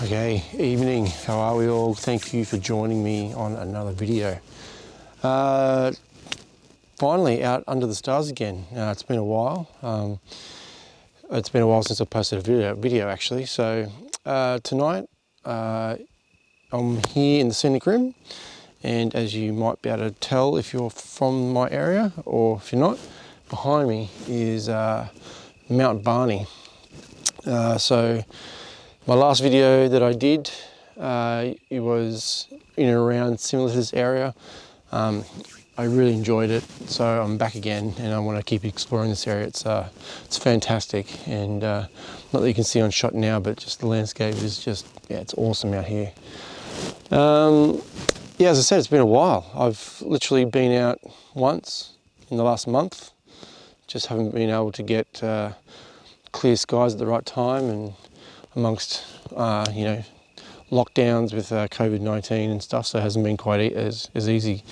Okay, evening, how are we all? Thank you for joining me on another video. Finally out under the stars again. It's been a while. It's been a while since I posted a video actually. So tonight I'm here in the Scenic Rim, and as you might be able to tell if you're from my area, or if you're not, behind me is Mount Barney. So my last video that I did, it was in and around similar to this area. I really enjoyed it, so I'm back again, and I want to keep exploring this area. It's fantastic, and not that you can see on shot now, but just the landscape is just, yeah, it's awesome out here. Yeah, as I said, it's been a while. I've literally been out once in the last month. Just haven't been able to get clear skies at the right time, and amongst you know, lockdowns with COVID-19 and stuff, so it hasn't been quite as easy.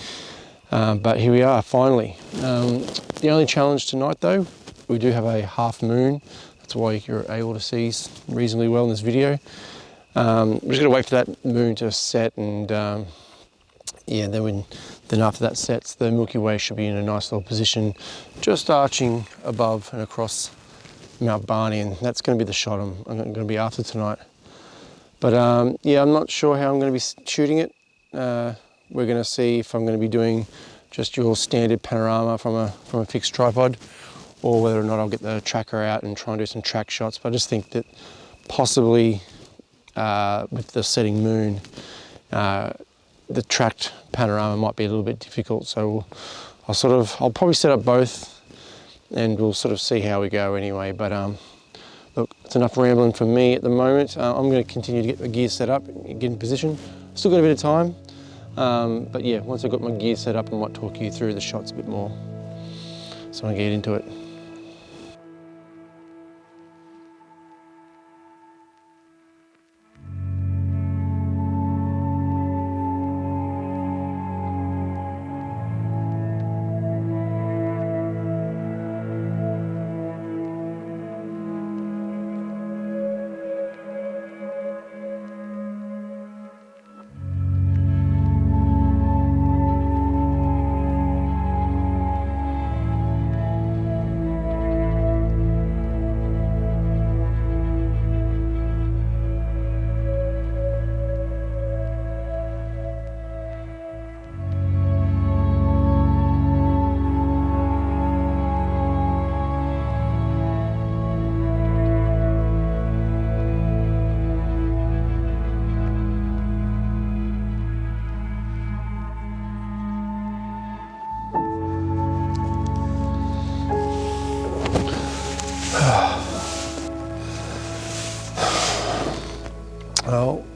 But here we are, finally. The only challenge tonight though, we do have a half moon. That's why you're able to see reasonably well in this video. We're just going to wait for that moon to set, and yeah, then after that sets, the Milky Way should be in a nice little position, just arching above and across Mount Barney, and that's going to be the shot I'm going to be after tonight. But yeah, I'm not sure how I'm going to be shooting it. We're going to see if I'm going to be doing just your standard panorama from a fixed tripod, or whether or not I'll get the tracker out and try and do some track shots. But I just think that possibly with the setting moon, the tracked panorama might be a little bit difficult. So I'll probably set up both, and we'll sort of see how we go anyway. But look, it's enough rambling from me at the moment. I'm going to continue to get the gear set up, get in position. Still got a bit of time, but yeah, once I've got my gear set up, I might talk you through the shots a bit more. So I'm going to get into it.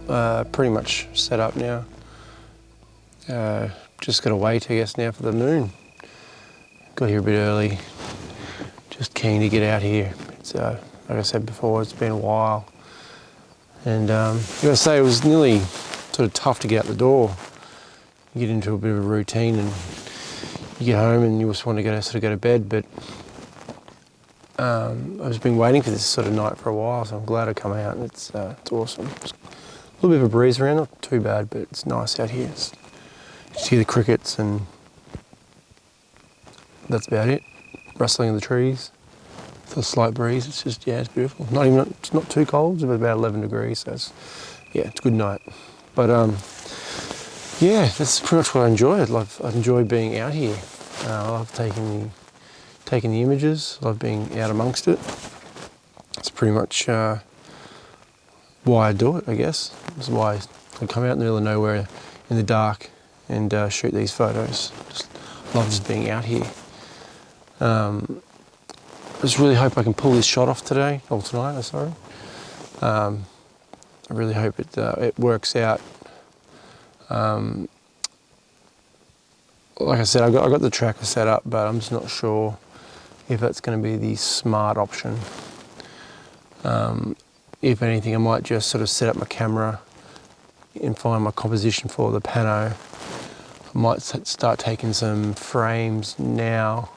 Well, pretty much set up now. Just got to wait, I guess, now for the moon. Got here a bit early. Just keen to get out here. It's like I said before, it's been a while, and I gotta say, it was nearly sort of tough to get out the door. You get into a bit of a routine, and you get home, and you just want to go to bed. But I've just been waiting for this sort of night for a while, so I'm glad I come out, and it's awesome. It's a little bit of a breeze around, not too bad, but it's nice out here. You see the crickets, and that's about it. Rustling of the trees, for a slight breeze. It's just, yeah, it's beautiful. It's not too cold. It's about 11 degrees, so it's a good night. But yeah, that's pretty much what I enjoy. I enjoy being out here. I love taking the images. I love being out amongst it. It's pretty much why I do it, I guess. That's why I come out in the middle of nowhere in the dark and shoot these photos. Just love just being out here. I just really hope I can pull this shot off today, or tonight, sorry. I really hope it works out. Like I said, I got the tracker set up, but I'm just not sure if that's going to be the smart option. If anything, I might just sort of set up my camera and find my composition for the pano. I might start taking some frames now,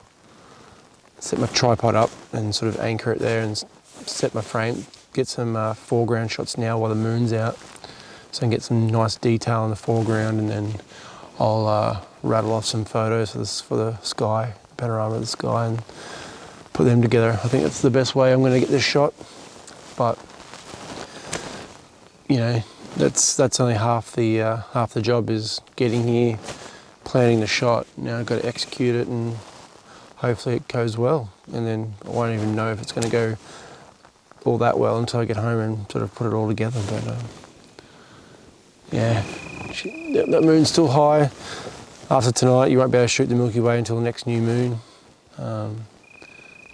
set my tripod up and sort of anchor it there and set my frame get some foreground shots now while the moon's out, so I can get some nice detail in the foreground, and then I'll rattle off some photos for the sky, panorama of the sky, and put them together. I think that's the best way I'm going to get this shot. But you know, that's only half the job, is getting here, planning the shot. Now I've got to execute it, and hopefully it goes well. And then I won't even know if it's going to go all that well until I get home and sort of put it all together. But yeah, that moon's still high. After tonight, you won't be able to shoot the Milky Way until the next new moon.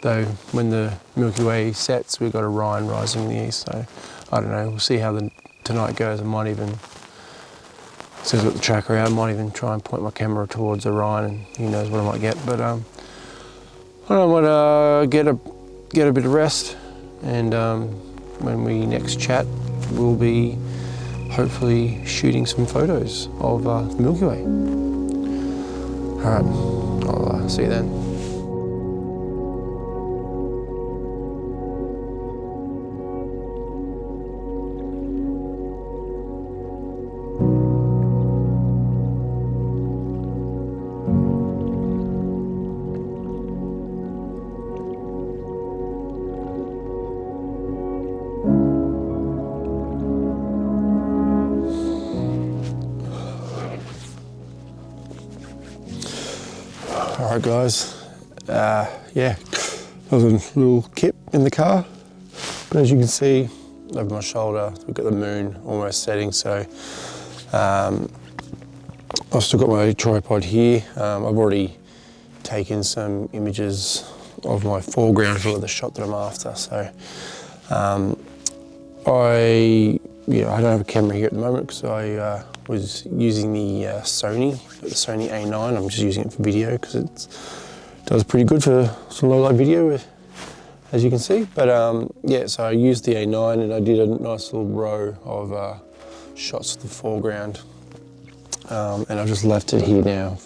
Though when the Milky Way sets, we've got Orion rising in the east. So I don't know. We'll see how tonight goes. I might even, as soon as I got the tracker out, I might even try and point my camera towards Orion, and who knows what I might get. But I might get a bit of rest, and when we next chat, we'll be hopefully shooting some photos of the Milky Way. All right, I'll see you then. All right, guys. Yeah, there was a little kip in the car, but as you can see over my shoulder, we've got the moon almost setting. So I've still got my tripod here. I've already taken some images of my foreground for the shot that I'm after. So I don't have a camera here at the moment because I was using the Sony A9. I'm just using it for video because it does pretty good for some low light video, as you can see. But yeah, so I used the A9 and I did a nice little row of shots of the foreground, and I've just left it here now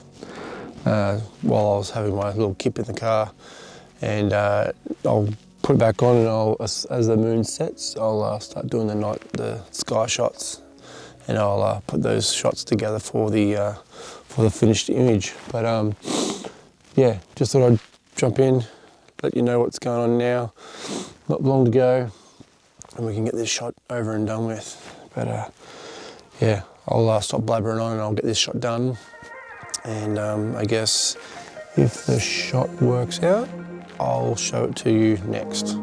while I was having my little kip in the car, and I'll put it back on, and as the moon sets, I'll start doing the sky shots, and I'll put those shots together for the finished image. But yeah, just thought I'd jump in, let you know what's going on now. Not long to go, and we can get this shot over and done with. But yeah, I'll stop blabbering on and I'll get this shot done. And I guess if the shot works out, I'll show it to you next.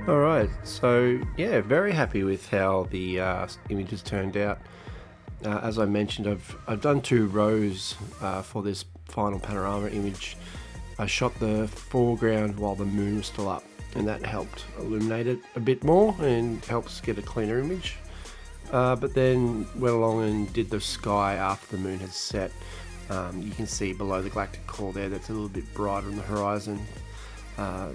Alright, so yeah, very happy with how the images turned out. As I mentioned, I've done 2 rows for this final panorama image. I shot the foreground while the moon was still up, and that helped illuminate it a bit more and helps get a cleaner image. But then went along and did the sky after the moon has set. You can see below the galactic core there, that's a little bit brighter on the horizon.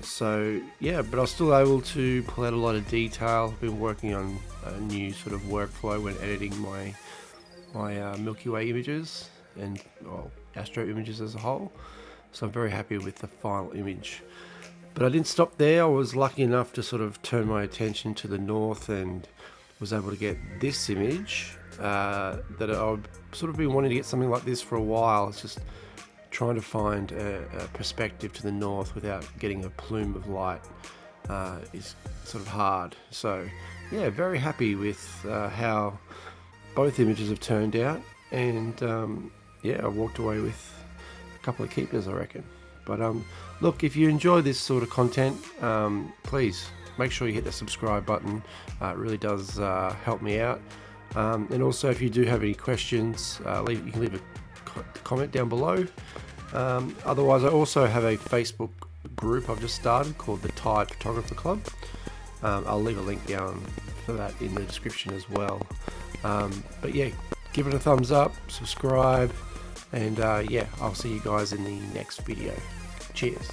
So yeah, but I was still able to pull out a lot of detail. I've been working on a new sort of workflow when editing my Milky Way images and Astro images as a whole. So I'm very happy with the final image. But I didn't stop there. I was lucky enough to sort of turn my attention to the north and was able to get this image that I've sort of been wanting to get something like this for a while. It's just trying to find a perspective to the north without getting a plume of light is sort of hard. So yeah, very happy with how both images have turned out, and yeah, I walked away with a couple of keepers, I reckon. But look, if you enjoy this sort of content, please make sure you hit the subscribe button. It really does help me out. And also, if you do have any questions, you can leave a comment down below. Otherwise, I also have a Facebook group I've just started called the Tired Photographer Club. I'll leave a link down for that in the description as well. But yeah, give it a thumbs up, subscribe, and yeah, I'll see you guys in the next video. Cheers.